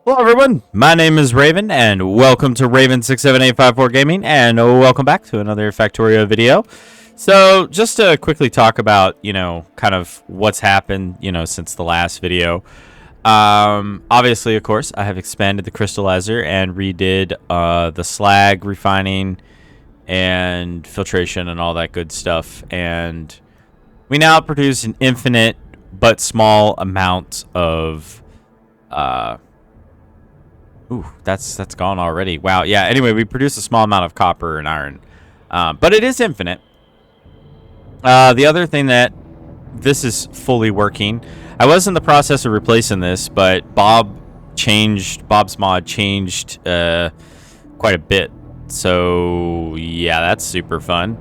Hello everyone, my name is Raven, and welcome to Raven67854 Gaming, and welcome back to another Factorio video. So, just to quickly talk about, kind of what's happened, since the last video. Obviously, of course, I have expanded the crystallizer and redid the slag refining and filtration and all that good stuff, and we now produce an infinite but small amount of ooh, that's gone already. Wow. Yeah. Anyway, we produce a small amount of copper and iron, but it is infinite. The other thing that this is fully working. I was in the process of replacing this, but Bob's mod changed quite a bit. So yeah, that's super fun.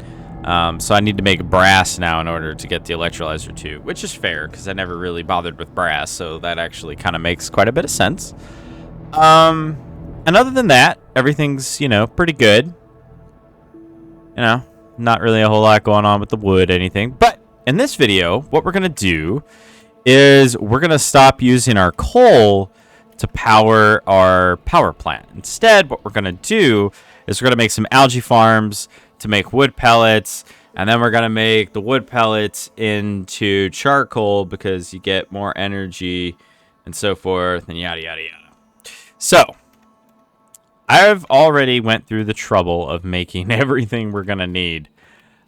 So I need to make brass now in order to get the electrolyzer too, which is fair because I never really bothered with brass, so that actually kind of makes quite a bit of sense. And other than that, everything's, pretty good. Not really a whole lot going on with the wood, anything. But in this video, what we're going to do is we're going to stop using our coal to power our power plant. Instead, what we're going to do is we're going to make some algae farms to make wood pellets. And then we're going to make the wood pellets into charcoal because you get more energy and so forth and yada, yada, yada. So, I've already went through the trouble of making everything we're going to need.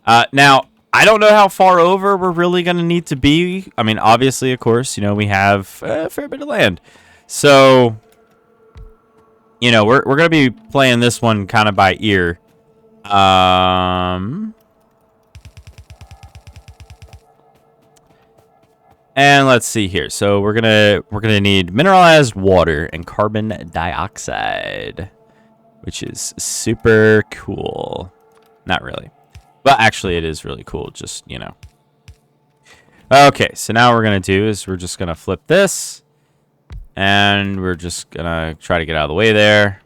Now, I don't know how far over we're really going to need to be. I mean, obviously, of course, we have a fair bit of land. So, we're going to be playing this one kind of by ear. And let's see here. So we're gonna need mineralized water and carbon dioxide, which is super cool. Not really, but actually it is really cool. Just Okay, so now what we're gonna do is we're just gonna flip this, and we're just gonna try to get out of the way there.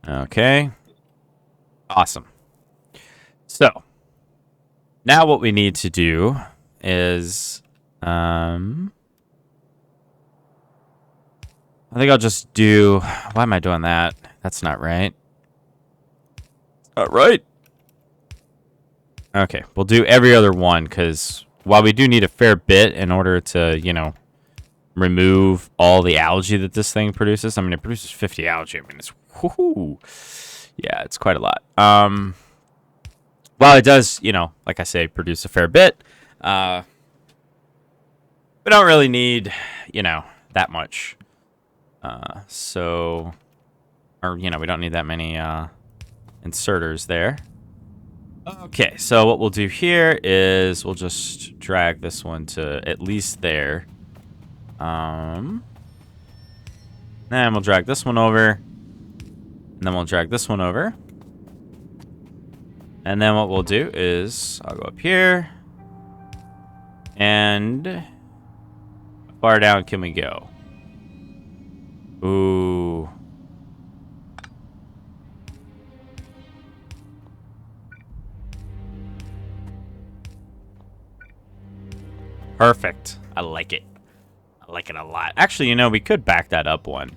Okay, awesome. So now what we need to do is I think I'll just do, why am I doing that? That's not right. All right. Okay, we'll do every other one because while we do need a fair bit in order to, remove all the algae that this thing produces. I mean, it produces 50 algae. I mean, it's whoo-hoo. Yeah, it's quite a lot. While it does, like I say, produce a fair bit, we don't really need, that much. We don't need that many inserters there. Okay, so what we'll do here is we'll just drag this one to at least there. Then we'll drag this one over. And then we'll drag this one over. And then what we'll do is I'll go up here. And how far down can we go? Ooh. Perfect. I like it. I like it a lot. Actually, we could back that up one.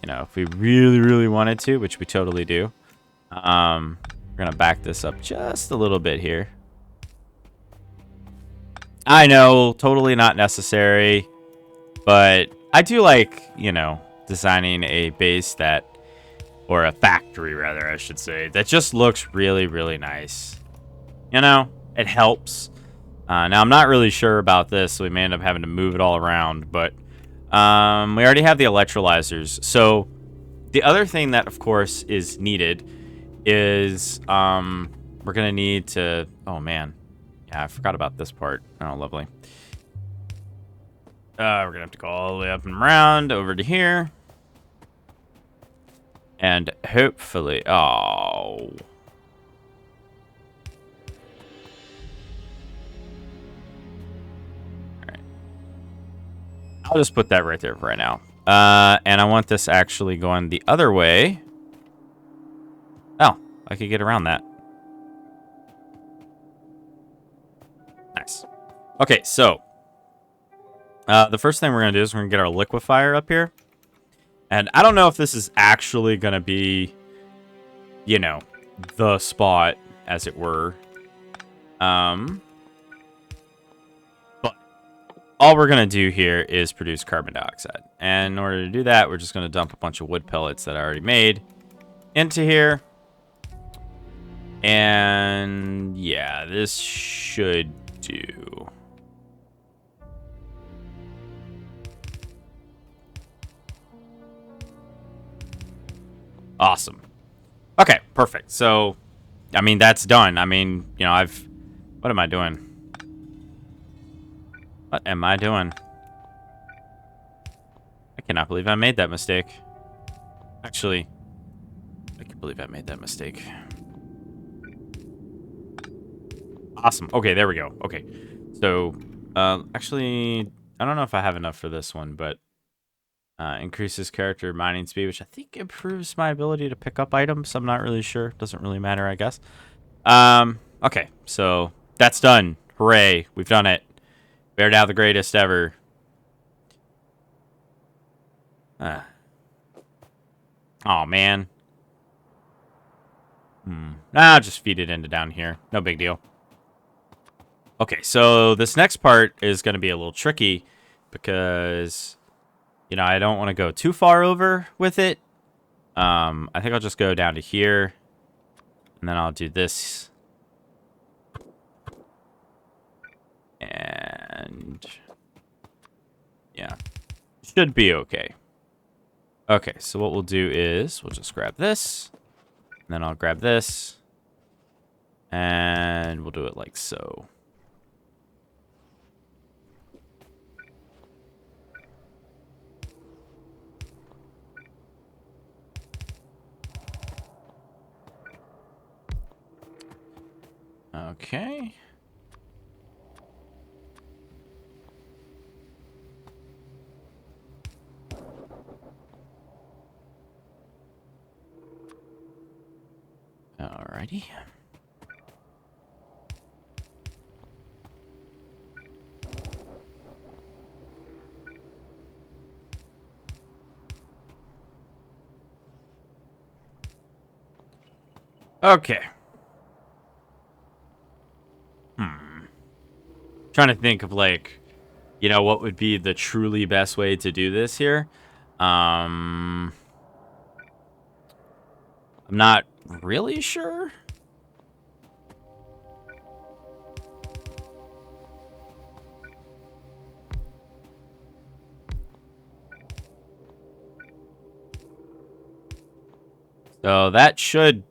If we really, really wanted to, which we totally do. We're going to back this up just a little bit here. I know, totally not necessary. But I do like, designing a base that, or a factory rather, I should say, that just looks really, really nice. It helps. Now, I'm not really sure about this, so we may end up having to move it all around, but we already have the electrolyzers. So the other thing that, of course, is needed is we're going to need to... Oh, man. Yeah, I forgot about this part. Oh, lovely. We're going to have to go all the way up and around over to here. And hopefully... Oh... I'll just put that right there for right now. And I want this actually going the other way. Oh, I could get around that. Nice. Okay, so The first thing we're going to do is we're going to get our liquefier up here. And I don't know if this is actually going to be, you know, the spot, as it were. But all we're going to do here is produce carbon dioxide. And in order to do that, we're just going to dump a bunch of wood pellets that I already made into here. And yeah, this should do. Awesome. Okay, perfect. So, I mean, that's done. I mean, you know, what am I doing? What am I doing? I cannot believe I made that mistake. Actually, I can't believe I made that mistake. Awesome. Okay, there we go. Okay. So, actually, I don't know if I have enough for this one, but increases character mining speed, which I think improves my ability to pick up items. I'm not really sure. Doesn't really matter, I guess. Okay, so that's done. Hooray. We've done it. We're now the greatest ever. Oh, man. Nah, I'll just feed it into down here. No big deal. Okay, so this next part is going to be a little tricky because, you know, I don't want to go too far over with it. I think I'll just go down to here, and then I'll do this. And yeah, should be okay. Okay, so what we'll do is we'll just grab this, and then I'll grab this, and we'll do it like so. Okay. Alrighty. Okay. Trying to think of, like, you know, what would be the truly best way to do this here. I'm not really sure. So that should,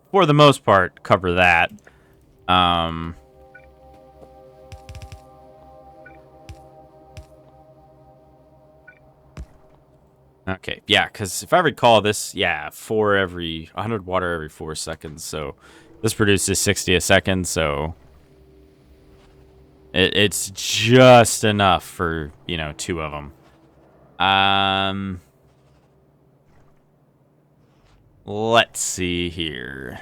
for the most part, cover that. Okay, yeah, because if I recall this, yeah, 100 water every 4 seconds, so this produces 60 a second, so it's just enough for, you know, 2 of them. Let's see here.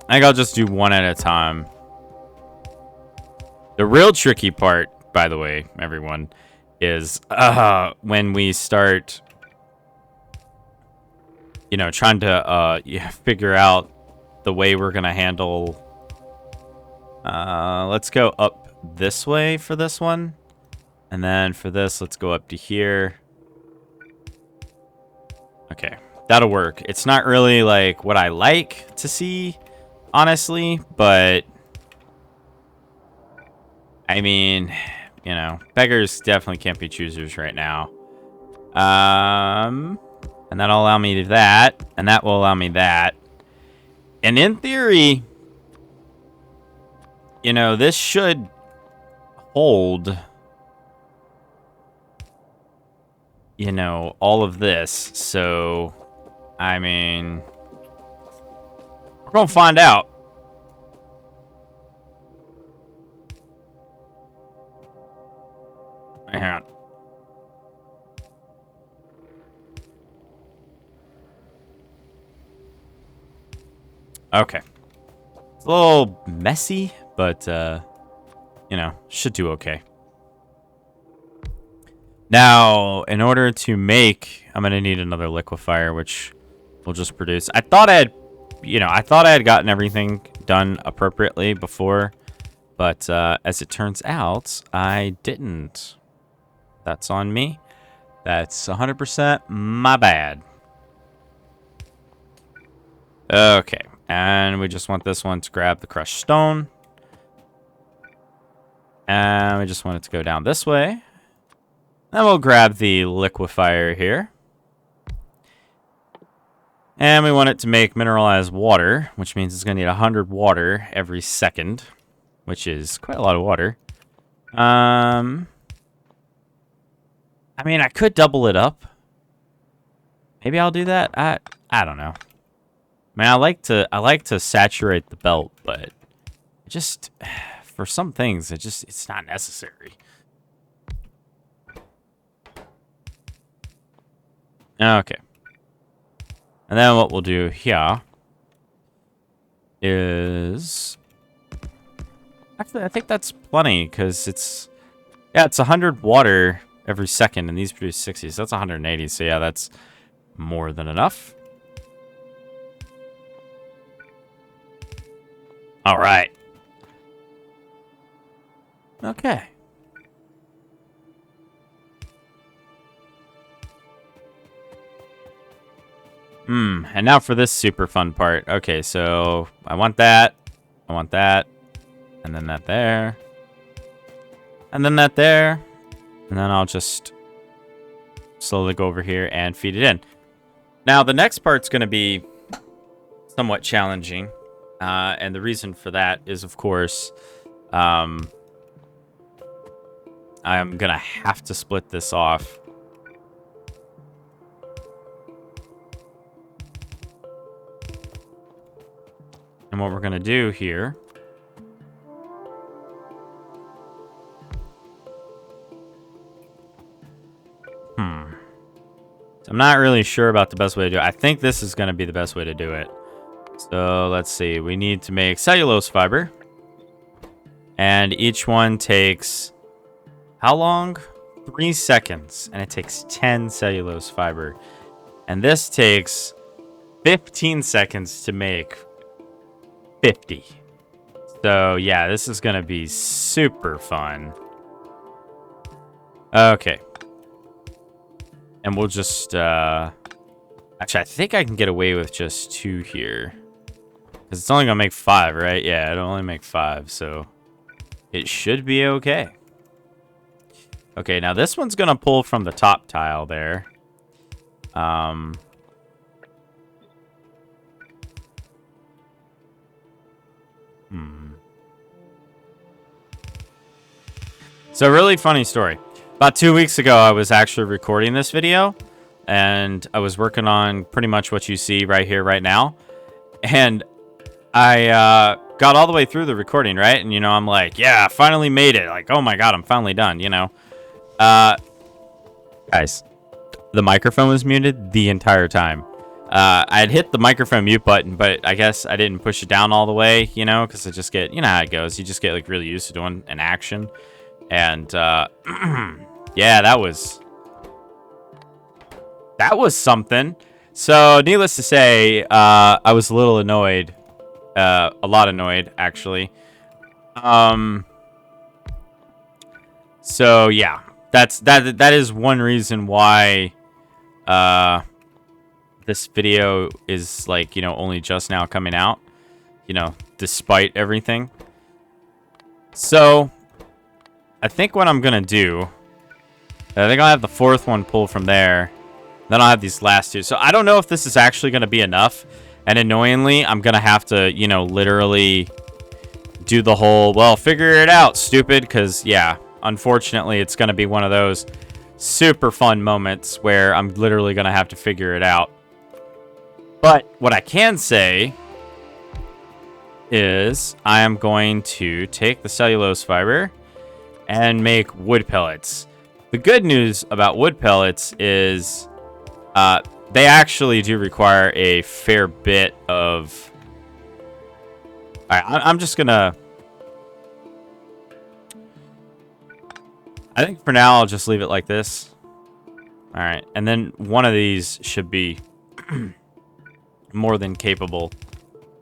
I think I'll just do one at a time. The real tricky part, by the way, everyone, is when we start, you know, trying to figure out the way we're gonna handle. Let's go up this way for this one, and then for this, let's go up to here. Okay, that'll work. It's not really like what I like to see, honestly, but I mean, you know, beggars definitely can't be choosers right now. And that'll allow me that, and that will allow me that. And in theory, you know, this should hold, you know, all of this. So, I mean, we're gonna find out. Hang on. Okay. It's a little messy, but, you know, should do okay. Now, in order to make, I'm going to need another liquefier, which will just produce. I thought I had gotten everything done appropriately before, but as it turns out, I didn't. That's on me. That's 100% my bad. Okay, and we just want this one to grab the crushed stone. And we just want it to go down this way. Then we'll grab the liquefier here. And we want it to make mineralized water, which means it's going to need 100 water every second, which is quite a lot of water. I mean, I could double it up. Maybe I'll do that. I don't know. I mean, I like to saturate the belt, but just for some things, it's not necessary. Okay. And then what we'll do here is... Actually, I think that's plenty, because it's 100 water every second, and these produce 60, so that's 180. So yeah, that's more than enough. All right. Okay. And now for this super fun part. Okay, so I want that. I want that. And then that there. And then that there. And then I'll just slowly go over here and feed it in. Now, the next part's going to be somewhat challenging. And the reason for that is, of course, I'm going to have to split this off. And what we're going to do here so I'm not really sure about the best way to do it. I think this is going to be the best way to do it. So let's see. We need to make cellulose fiber. And each one takes how long? 3 seconds. And it takes 10 cellulose fiber. And this takes 15 seconds to make 50. So yeah, this is gonna be super fun. Okay. And we'll just actually, I think I can get away with just 2 here, because it's only gonna make 5, right? Yeah, it'll only make 5, so it should be okay. Okay, now this one's gonna pull from the top tile there. So, really funny story. About 2 weeks ago, I was actually recording this video, and I was working on pretty much what you see right here, right now. And I got all the way through the recording, right? And, I'm like, yeah, I finally made it. Like, oh my God, I'm finally done, Guys, the microphone was muted the entire time. I had hit the microphone mute button, but I guess I didn't push it down all the way, because I just get, how it goes. You just get, like, really used to doing an action. And, yeah, that was something. So, needless to say, I was a little annoyed. A lot annoyed, actually. So, yeah. That is one reason why, this video is, like, only just now coming out. Despite everything. So, I think what I'm going to do, I think I'll have the 4th one pull from there. Then I'll have these last 2. So I don't know if this is actually going to be enough. And annoyingly, I'm going to have to, literally do the whole, well, figure it out, stupid. Because, yeah, unfortunately, it's going to be one of those super fun moments where I'm literally going to have to figure it out. But what I can say is I am going to take the cellulose fiber and make wood pellets. The good news about wood pellets is they actually do require a fair bit of... Alright, I'm just gonna... I think for now I'll just leave it like this. All right, and then one of these should be more than capable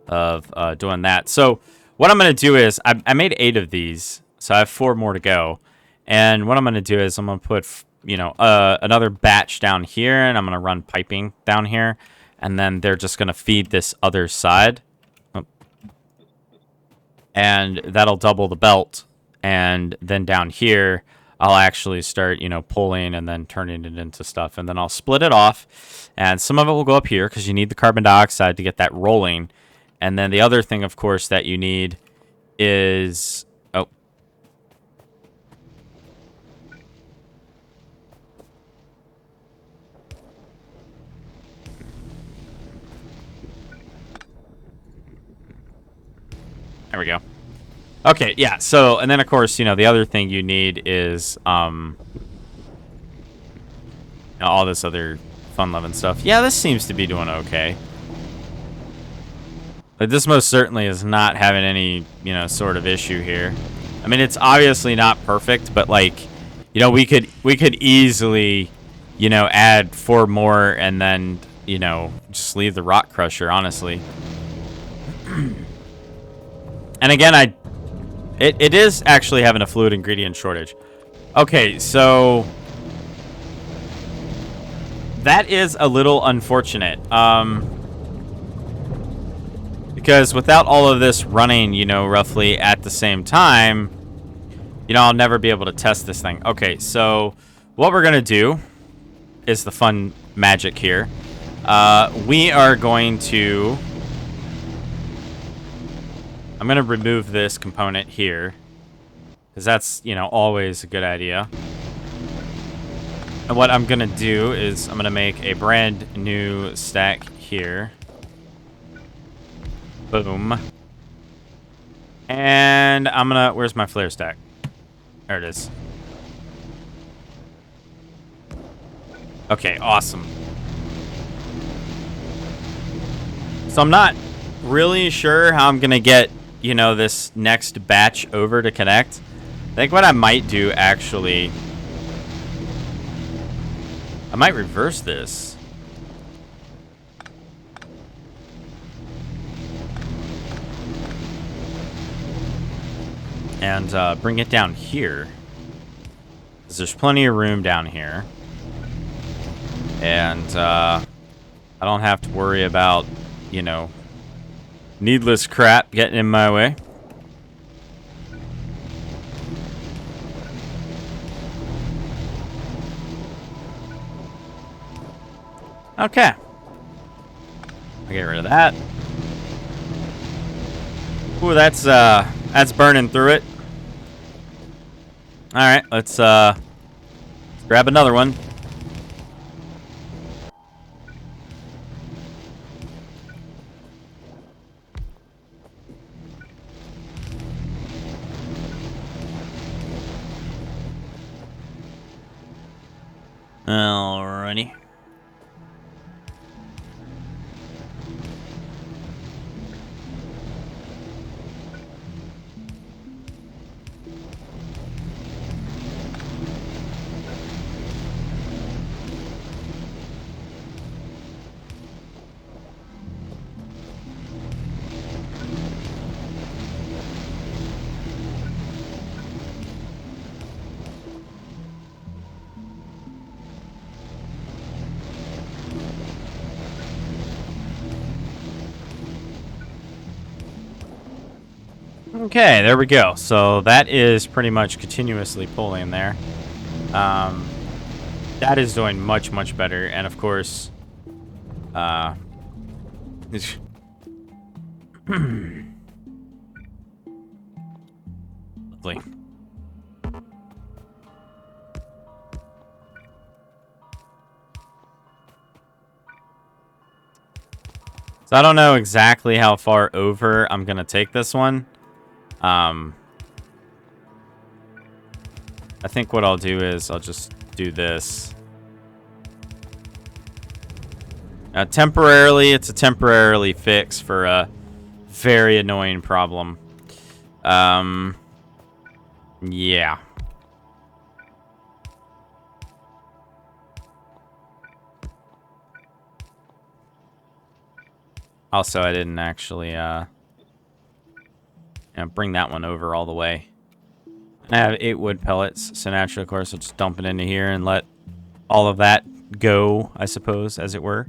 of doing that. So what I'm going to do is I made 8 of these, so I have 4 more to go. And what I'm going to do is I'm going to put, another batch down here, and I'm going to run piping down here. And then they're just going to feed this other side. And that'll double the belt. And then down here, I'll actually start, pulling and then turning it into stuff. And then I'll split it off. And some of it will go up here because you need the carbon dioxide to get that rolling. And then the other thing, of course, that you need is... Oh. There we go. Okay, yeah, so, and then, of course, the other thing you need is, all this other fun-loving stuff. Yeah, this seems to be doing okay. Like, this most certainly is not having any, sort of issue here. I mean, it's obviously not perfect, but, like, we could easily, add 4 more and then, just leave the rock crusher, honestly. And again, it is actually having a fluid ingredient shortage. Okay, so that is a little unfortunate. Because without all of this running, roughly at the same time, I'll never be able to test this thing. Okay, so what we're going to do is the fun magic here. We are going to... I'm going to remove this component here. Because that's, always a good idea. And what I'm going to do is I'm going to make a brand new stack here. Boom. And I'm going to... Where's my flare stack? There it is. Okay, awesome. So I'm not really sure how I'm going to get, this next batch over to connect. I think what I might do, actually... I might reverse this. And bring it down here. Because there's plenty of room down here. And I don't have to worry about, needless crap getting in my way. Okay. I'll get rid of that. Ooh, that's burning through it. Alright, let's grab another one. Alrighty. Okay, there we go. So that is pretty much continuously pulling there. That is doing much, much better. And of course, lovely. So I don't know exactly how far over I'm going to take this one. I think what I'll do is I'll just do this. Temporarily, it's a temporarily fix for a very annoying problem. Yeah. Also, I didn't actually bring that one over all the way. I have 8 wood pellets, so naturally, of course, I'll just dump it into here and let all of that go, I suppose, as it were.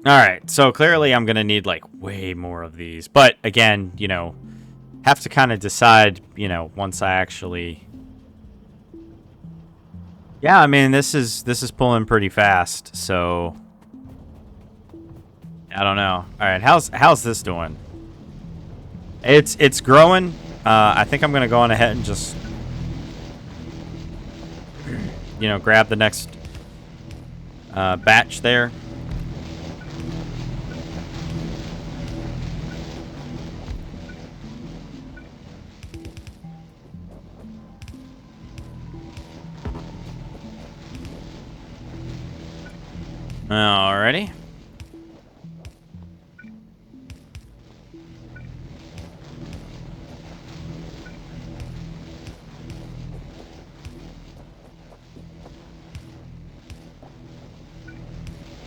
Alright, so clearly I'm going to need, like, way more of these. But, again, you know, have to kind of decide, you know, once I actually... Yeah, I mean, this is pulling pretty fast, so... I don't know. Alright, how's this doing? It's growing. I think I'm going to go on ahead and just... you know, grab the next batch there. Alrighty.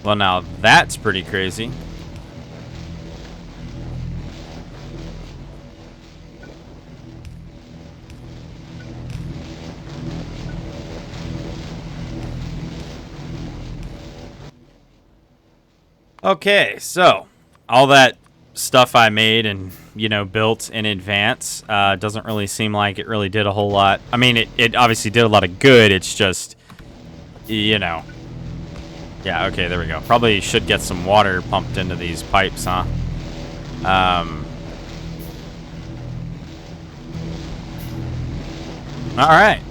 Well, now that's pretty crazy. Okay, so all that stuff I made and, you know, built in advance doesn't really seem like it really did a whole lot. I mean, it obviously did a lot of good. It's just, you know. Yeah, okay, there we go. Probably should get some water pumped into these pipes, huh? All right.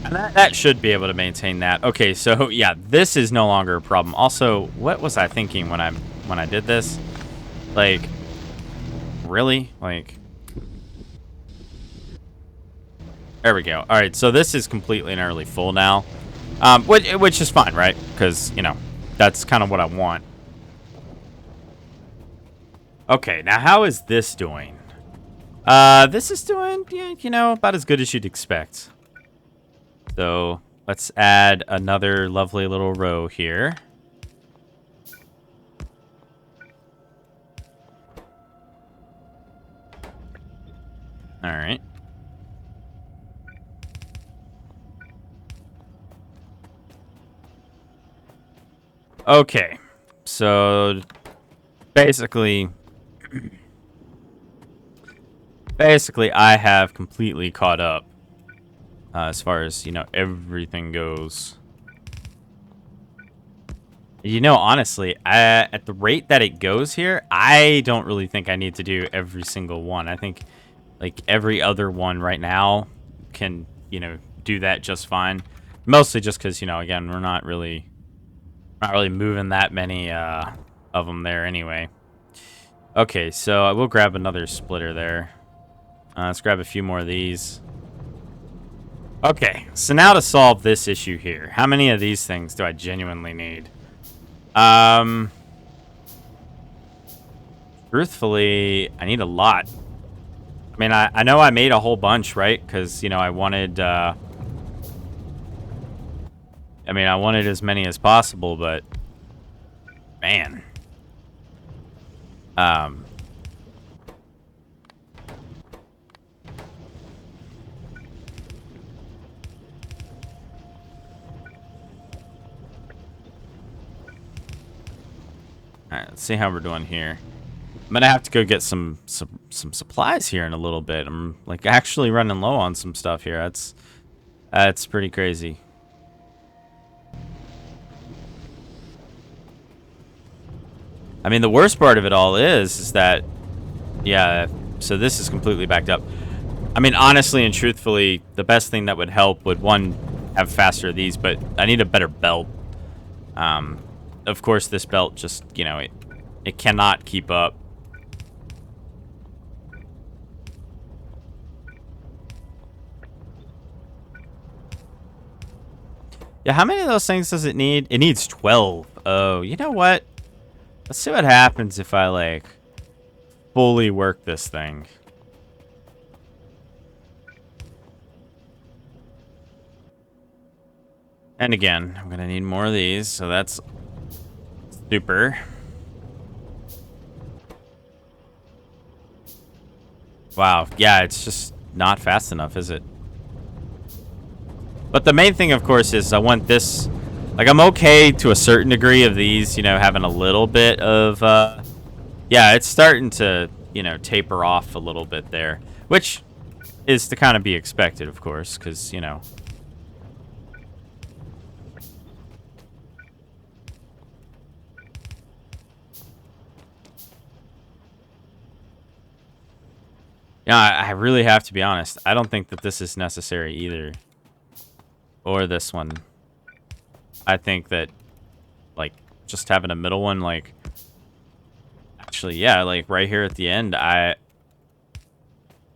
And that should be able to maintain that. Okay, so yeah, this is no longer a problem. Also, what was I thinking when I did this? Like, really? Like, there we go. All right, so this is completely and utterly full now, which is fine, right? Because, you know, that's kind of what I want. Okay, now how is this doing? This is doing, yeah, you know, about as good as you'd expect. So let's add another lovely little row here. All right. Okay. So basically I have completely caught up as far as, you know, everything goes. You know, honestly, at the rate that it goes here, I don't really think I need to do every single one. I think, like, every other one right now can, you know, do that just fine. Mostly just because, you know, again, we're not really moving that many of them there anyway. Okay, so I will grab another splitter there. Let's grab a few more of these. Okay, so now to solve this issue here. How many of these things do I genuinely need? Truthfully, I need a lot. I mean, I know I made a whole bunch, right? Because, you know, I wanted, I mean, I wanted as many as possible, but, man. Alright, let's see how we're doing here. I'm gonna have to go get some supplies here in a little bit. I'm, like, actually running low on some stuff here. That's pretty crazy. I mean, the worst part of it all is that, yeah, so this is completely backed up. I mean, honestly and truthfully, the best thing that would help would, one, have faster of these, but I need a better belt. Of course, this belt just, you know, it cannot keep up. Yeah, how many of those things does it need? It needs 12. Oh, you know what? Let's see what happens if I, like, fully work this thing. And again, I'm going to need more of these, so that's Super. Wow. Yeah, it's just not fast enough, is it? But the main thing, of course, is I want this... Like, I'm okay to a certain degree of these, you know, having a little bit of... yeah, it's starting to, you know, taper off a little bit there. Which is to kind of be expected, of course, because, you know... Yeah, I really have to be honest. I don't think that this is necessary either. Or this one. I think that, like, just having a middle one, like... Actually, yeah, like, right here at the end, I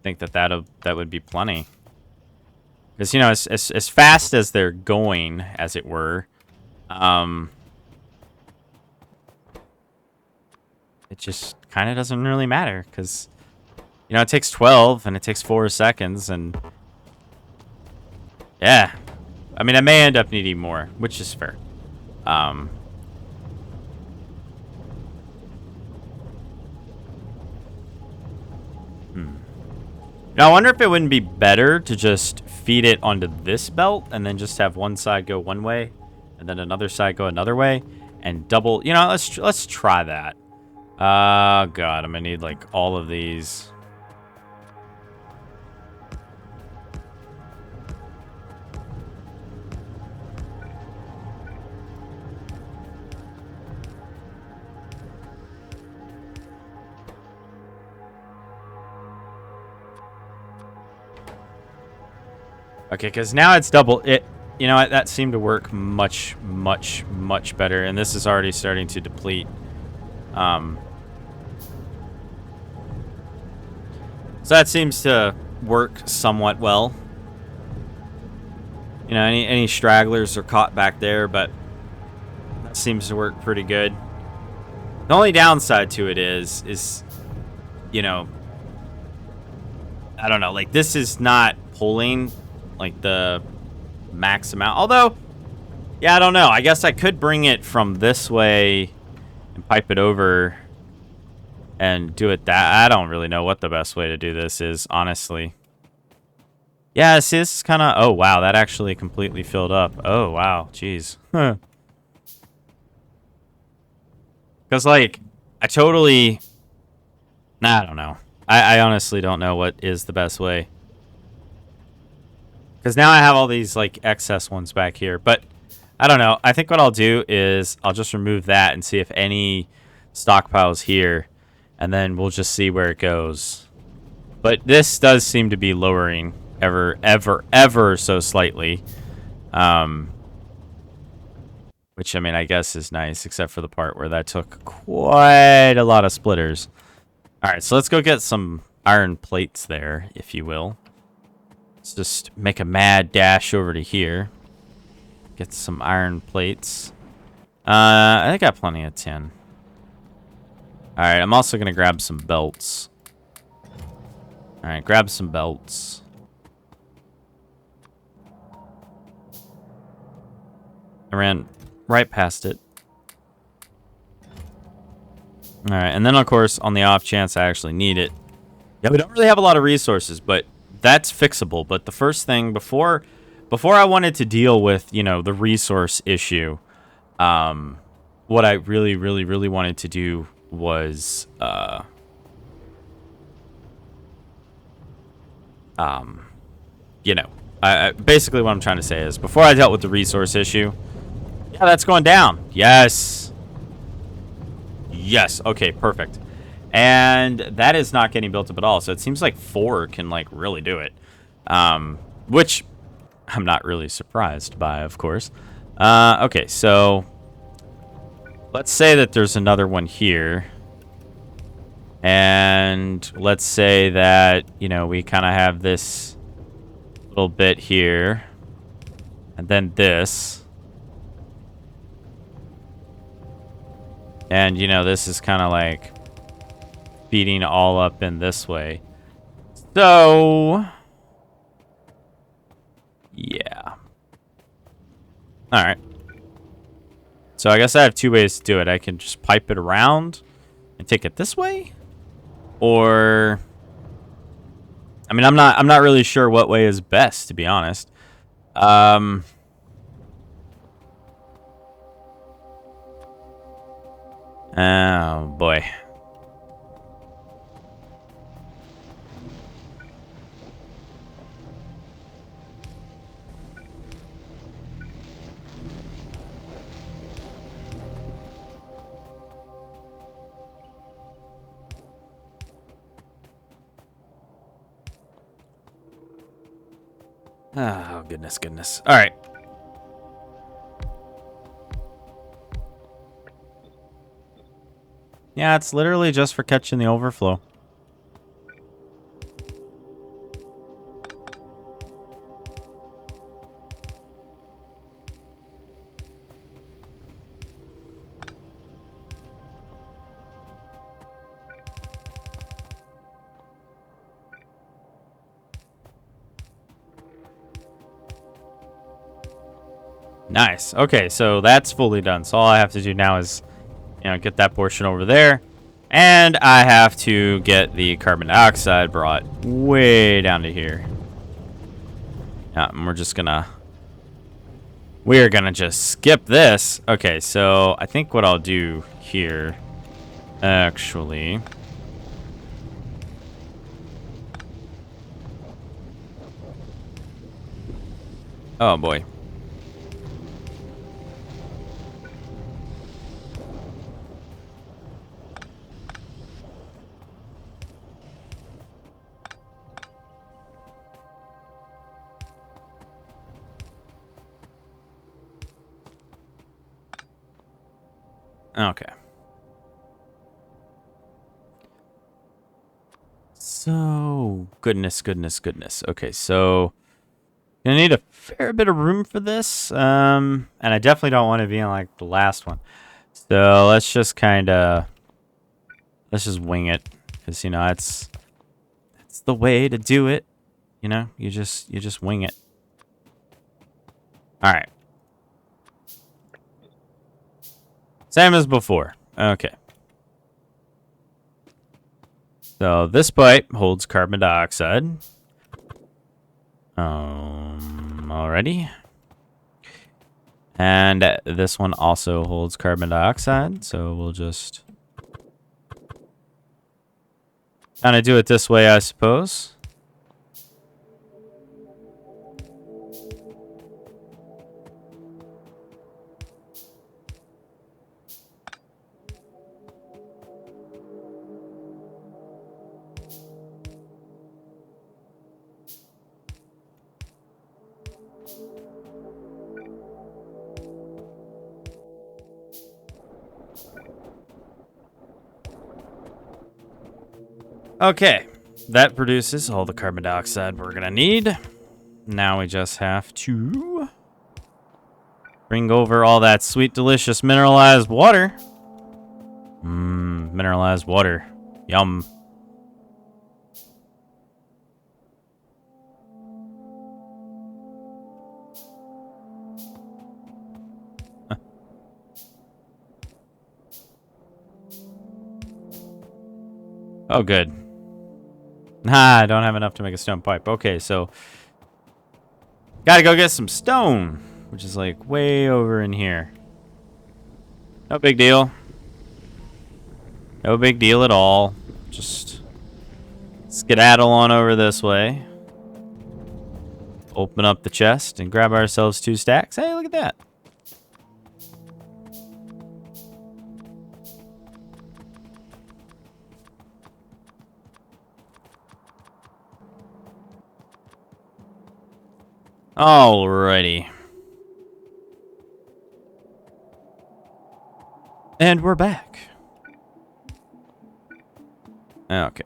think that that would be plenty. Because, you know, as fast as they're going, as it were, it just kind of doesn't really matter. Because, you know, it takes 12, and it takes 4 seconds, and... Yeah. I mean, I may end up needing more, which is fair. Now, I wonder if it wouldn't be better to just feed it onto this belt and then just have one side go one way and then another side go another way and double. You know, let's try that. God, I'm gonna need like all of these. Okay, because now it's double. You know what? That seemed to work much, much, much better, and this is already starting to deplete. So that seems to work somewhat well. You know, any stragglers are caught back there, but that seems to work pretty good. The only downside to it is, you know, I don't know, like this is not pulling like the max amount. Although, yeah, I don't know. I guess I could bring it from this way and pipe it over and do it that. I don't really know what the best way to do this is, honestly. Yeah, see, this is kind of... Oh, wow, that actually completely filled up. Oh, wow, jeez. Because, like, I totally... Nah, I don't know. I honestly don't know what is the best way. Because now I have all these, like, excess ones back here. But, I don't know. I think what I'll do is I'll just remove that and see if any stockpiles here. And then we'll just see where it goes. But this does seem to be lowering ever so slightly. Which, I mean, I guess is nice, except for the part where that took quite a lot of splitters. Alright, so let's go get some iron plates there, if you will. Let's just make a mad dash over to here. Get some iron plates. I got plenty of tin. Alright, I'm also going to grab some belts. Alright, grab some belts. I ran right past it. Alright, and then of course, on the off chance I actually need it. Yeah, we don't really have a lot of resources, but that's fixable. But the first thing, before I wanted to deal with, you know, the resource issue, what I really wanted to do was, you know, basically what I'm trying to say is, before I dealt with the resource issue, yeah, that's going down. Yes. Yes. Okay, perfect. And that is not getting built up at all. So it seems like 4 can, like, really do it. Which I'm not really surprised by, of course. Okay, so let's say that there's another one here. And let's say that, you know, we kind of have this little bit here. And then this. And, you know, this is kind of like feeding all up in this way. So, yeah. All right. So I guess I have two ways to do it. I can just pipe it around and take it this way, or I mean, I'm not really sure what way is best, to be honest. Oh boy. Oh, goodness. All right. Yeah, it's literally just for catching the overflow. Nice. Okay, so that's fully done. So all I have to do now is, get that portion over there. And I have to get the carbon dioxide brought way down to here. Yeah, and we're gonna just skip this. Okay, so I think what I'll do here, actually. Oh boy. Okay. So, goodness. Okay, so gonna need a fair bit of room for this. And I definitely don't want to be in like the last one. So let's just wing it, because that's the way to do it. You just wing it. All right. Same as before. Okay. So this pipe holds carbon dioxide. Alrighty. And this one also holds carbon dioxide, so we'll just kind of do it this way, I suppose. Okay, that produces all the carbon dioxide we're gonna need. Now we just have to bring over all that sweet, delicious mineralized water. Mineralized water. Yum. Oh, good. Nah, I don't have enough to make a stone pipe. Okay, so gotta go get some stone, which is like way over in here. No big deal. No big deal at all. Just skedaddle on over this way. Open up the chest and grab ourselves 2 stacks. Hey, look at that. Alrighty. And we're back. Okay.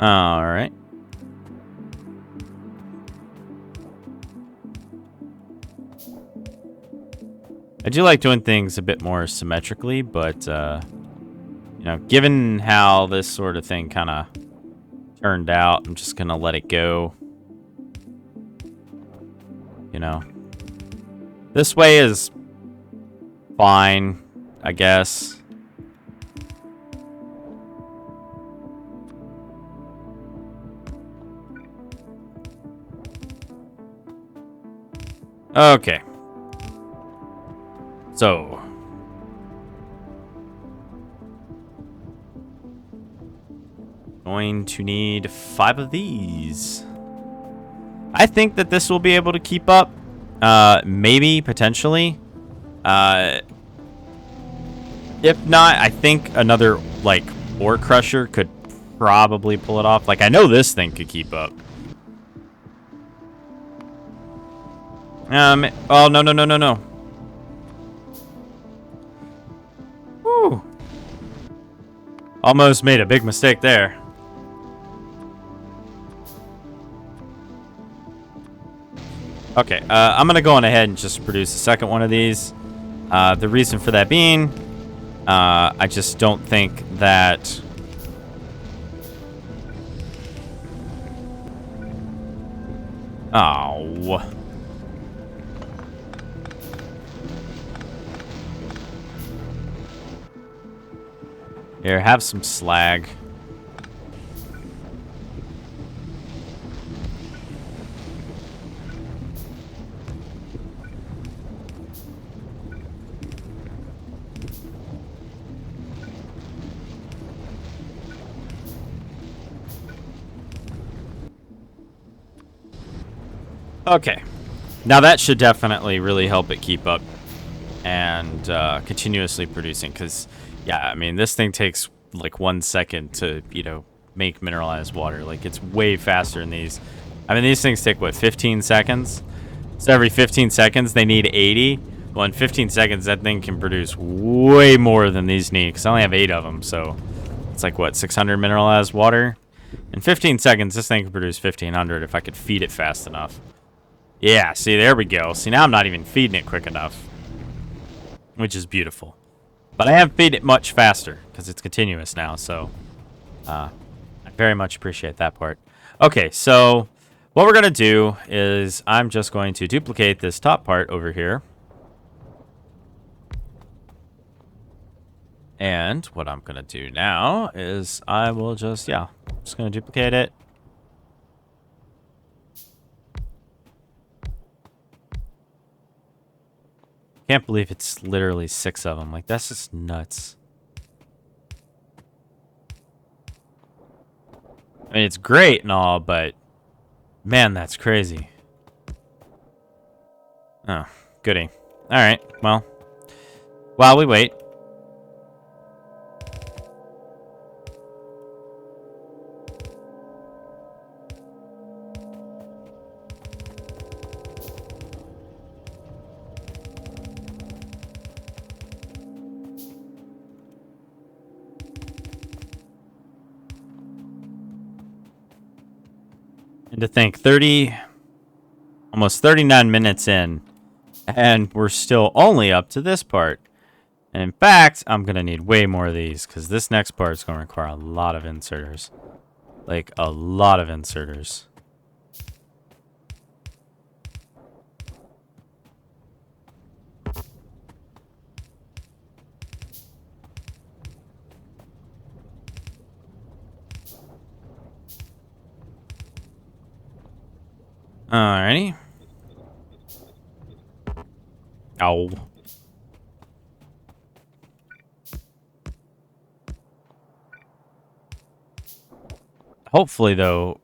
Alright. I do like doing things a bit more symmetrically, but, you know, given how this sort of thing kind of turned out, I'm just going to let it go. You know. This way is fine, I guess. Okay. So. Going to need 5 of these. I think that this will be able to keep up. Maybe, potentially. If not, I think another, like, ore crusher could probably pull it off. Like, I know this thing could keep up. Oh, no, no, no, no, no. Whew. Almost made a big mistake there. Okay, I'm going to go on ahead and just produce a second one of these. The reason for that being, I just don't think that... Oh. Here, have some slag. Okay. Now that should definitely really help it keep up and continuously producing, because, yeah, I mean, this thing takes like 1 second to, you know, make mineralized water. Like, it's way faster than these. I mean, these things take, what, 15 seconds? So every 15 seconds, they need 80. Well, in 15 seconds, that thing can produce way more than these need, because I only have 8 of them, so it's like, what, 600 mineralized water? In 15 seconds, this thing can produce 1,500 if I could feed it fast enough. Yeah, see, there we go. See, now I'm not even feeding it quick enough, which is beautiful. But I am feeding it much faster because it's continuous now, so I very much appreciate that part. Okay, so what we're going to do is I'm just going to duplicate this top part over here. And what I'm going to do now is I will just, yeah, just going to duplicate it. Can't believe it's literally 6 of them. Like, that's just nuts. I mean, it's great and all, but man, that's crazy. Oh, goody. All right, well, while we wait. And to think, almost 39 minutes in, and we're still only up to this part. And in fact, I'm going to need way more of these, because this next part is going to require a lot of inserters. Like, a lot of inserters. Alrighty. Ow. Hopefully, though...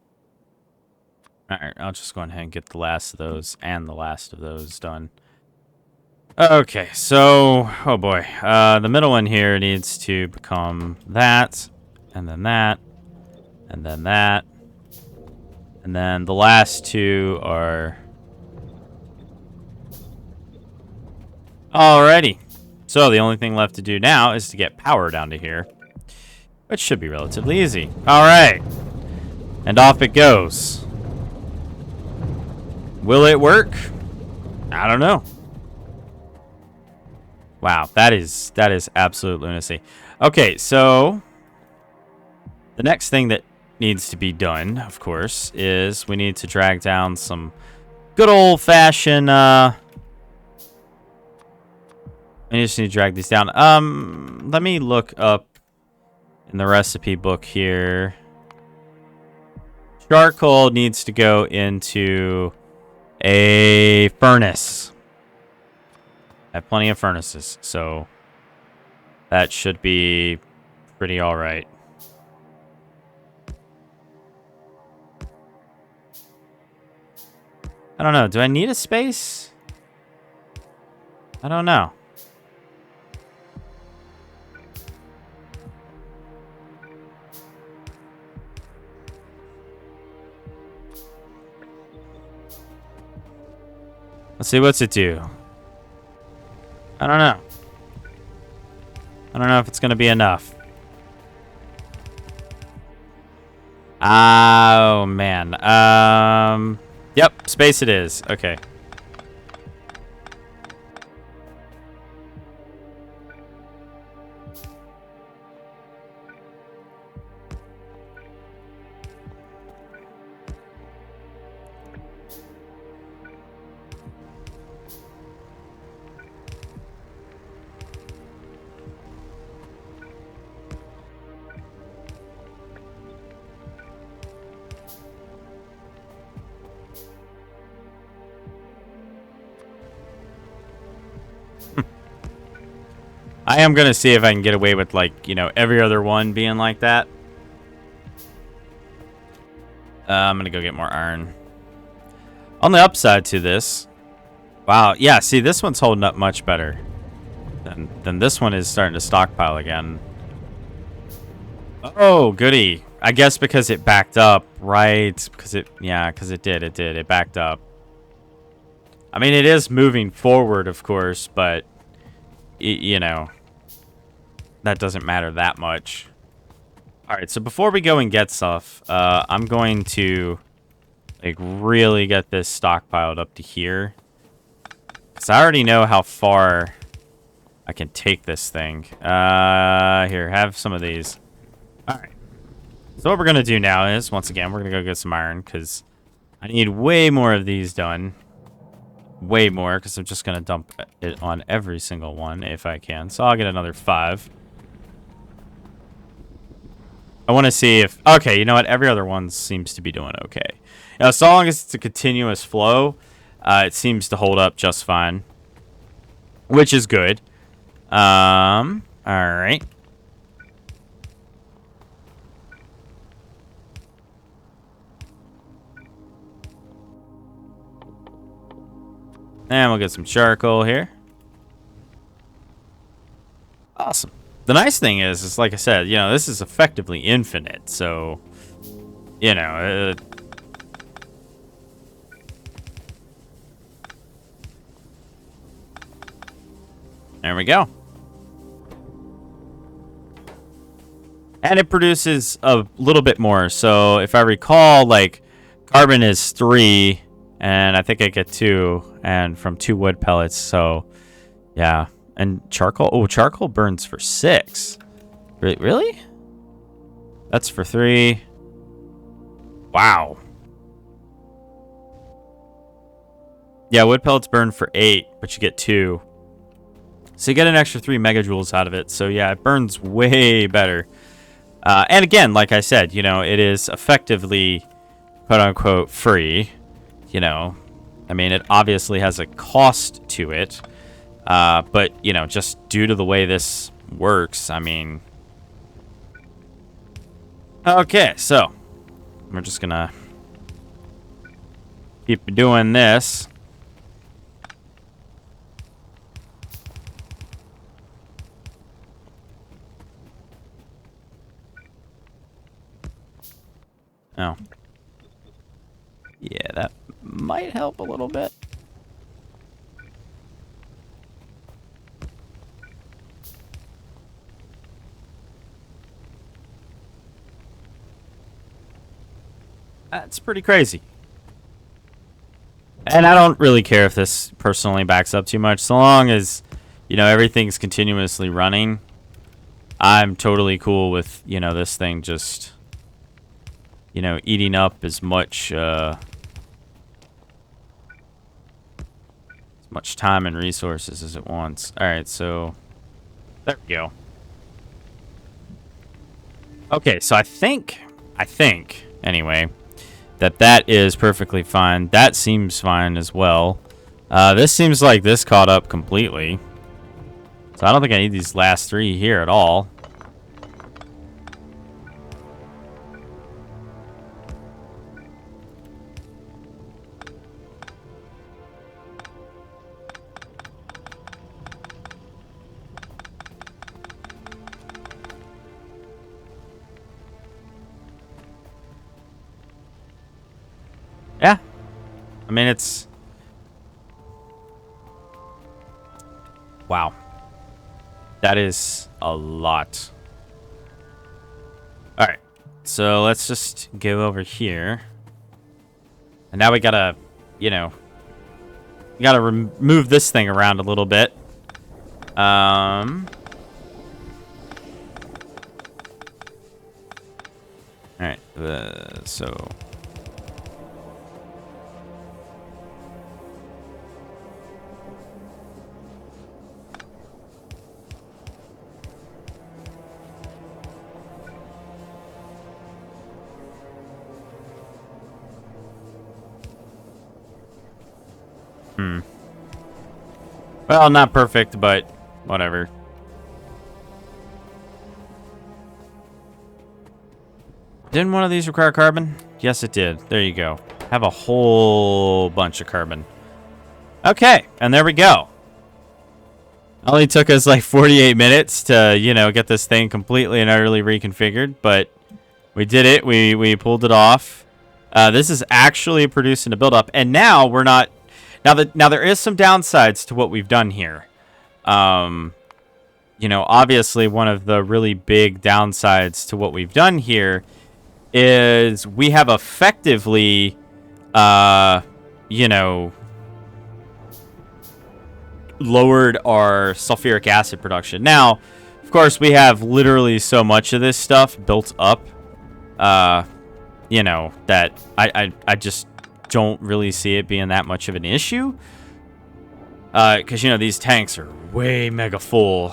Alright, I'll just go ahead and get the last of those and the last of those done. Okay, so... Oh boy. The middle one here needs to become that, and then that, and then that. And then the last two are... Alrighty. So the only thing left to do now is to get power down to here, which should be relatively easy. Alright. And off it goes. Will it work? I don't know. Wow, that is absolute lunacy. Okay, so the next thing that needs to be done, of course, is we need to drag down some good old-fashioned, I just need to drag these down. Let me look up in the recipe book here. Charcoal needs to go into a furnace. I have plenty of furnaces, so that should be pretty alright. I don't know. Do I need a space? I don't know. Let's see, what's it do? I don't know. I don't know if it's going to be enough. Oh, man. Yep, space it is. Okay. I am going to see if I can get away with, like, you know, every other one being like that. I'm going to go get more iron. On the upside to this... Wow, yeah, see, this one's holding up much better than this one is starting to stockpile again. Oh, goody. I guess because it backed up, right? Because it did. It backed up. I mean, it is moving forward, of course, but, you know... that doesn't matter that much. Alright, so before we go and get stuff, I'm going to, like, really get this stockpiled up to here. Because I already know how far I can take this thing. Here, have some of these. Alright. So what we're going to do now is, once again, we're going to go get some iron, because I need way more of these done. Way more, because I'm just going to dump it on every single one if I can. So I'll get another 5. I want to see if... Okay, you know what? Every other one seems to be doing okay. You know, so long as it's a continuous flow, it seems to hold up just fine. Which is good. Alright. And we'll get some charcoal here. Awesome. The nice thing is like I said, you know, this is effectively infinite, so, you know, there we go. And it produces a little bit more, so if I recall, like, carbon is 3, and I think I get 2, and from 2 wood pellets, so, yeah. And charcoal? Oh, charcoal burns for 6. Really? That's for 3. Wow. Yeah, wood pellets burn for 8, but you get 2. So you get an extra 3 megajoules out of it. So yeah, it burns way better. And again, like I said, you know, it is effectively, quote-unquote, free. You know, I mean, it obviously has a cost to it. But, you know, just due to the way this works, I mean... Okay, so... we're just gonna... keep doing this. Oh. Yeah, that might help a little bit. That's pretty crazy. And I don't really care if this personally backs up too much, so long as, you know, everything's continuously running, I'm totally cool with, you know, this thing just, you know, eating up as much time and resources as it wants. All right, so there we go. Okay, so I think anyway that is perfectly fine. That seems fine as well. This seems like this caught up completely. So I don't think I need these last 3 here at all. Yeah. I mean, it's... Wow. That is a lot. Alright. So let's just go over here. And now we gotta, you know... We gotta move this thing around a little bit. Alright. So... Well, not perfect, but whatever. Didn't one of these require carbon? Yes, it did. There you go. Have a whole bunch of carbon. Okay, and there we go. Only took us like 48 minutes to, you know, get this thing completely and utterly reconfigured, but we did it. We pulled it off. This is actually producing a build-up, and now we're not... Now there is some downsides to what we've done here. You know, obviously one of the really big downsides to what we've done here is we have effectively, you know, lowered our sulfuric acid production. Now, of course, we have literally so much of this stuff built up, you know, that I just don't really see it being that much of an issue. Because, you know, these tanks are way mega full.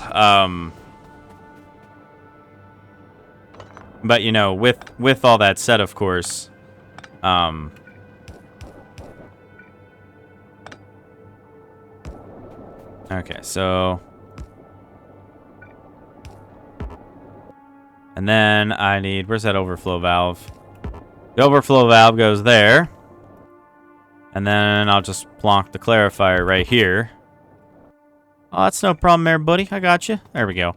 But, you know, with all that said, of course, okay, so... And then I need... Where's that overflow valve? The overflow valve goes there. And then I'll just plonk the clarifier right here. Oh, that's no problem there, buddy. I got you. There we go.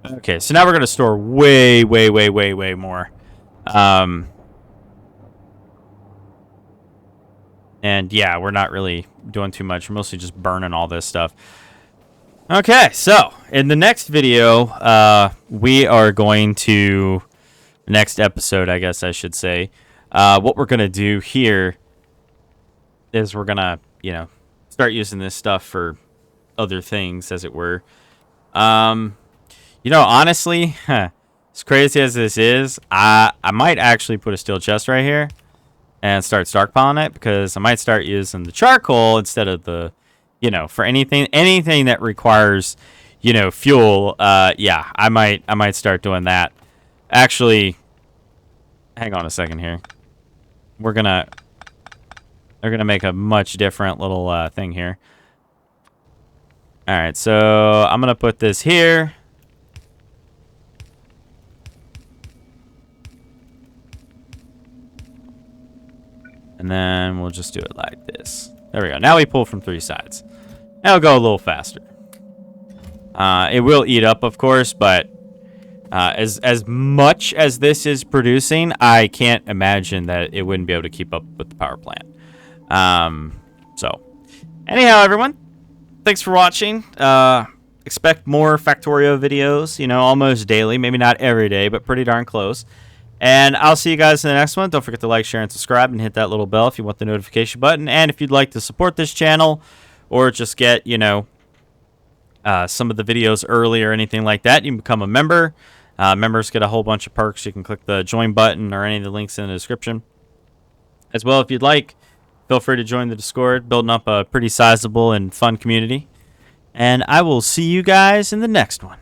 Okay, so now we're going to store way more. And yeah, we're not really doing too much. We're mostly just burning all this stuff. Okay, so in the next video, we are going to... Next episode, I guess I should say. What we're going to do here is we're going to, you know, start using this stuff for other things, as it were. You know, honestly, as crazy as this is, I might actually put a steel chest right here and start stockpiling it, because I might start using the charcoal instead of the, you know, for anything that requires, you know, fuel. Yeah, I might start doing that. Actually, hang on a second here. They're gonna make a much different little thing here. All right, so I'm gonna put this here. And then we'll just do it like this. There we go. Now we pull from 3 sides. Now it'll go a little faster. It will eat up, of course, but as much as this is producing, I can't imagine that it wouldn't be able to keep up with the power plant. So, anyhow, everyone, thanks for watching. Expect more Factorio videos, you know, almost daily. Maybe not every day, but pretty darn close. And I'll see you guys in the next one. Don't forget to like, share, and subscribe, and hit that little bell if you want the notification button. And if you'd like to support this channel or just get, you know, some of the videos early or anything like that, you can become a member. Members get a whole bunch of perks. You can click the join button or any of the links in the description. As well, if you'd like, feel free to join the Discord, building up a pretty sizable and fun community. And I will see you guys in the next one.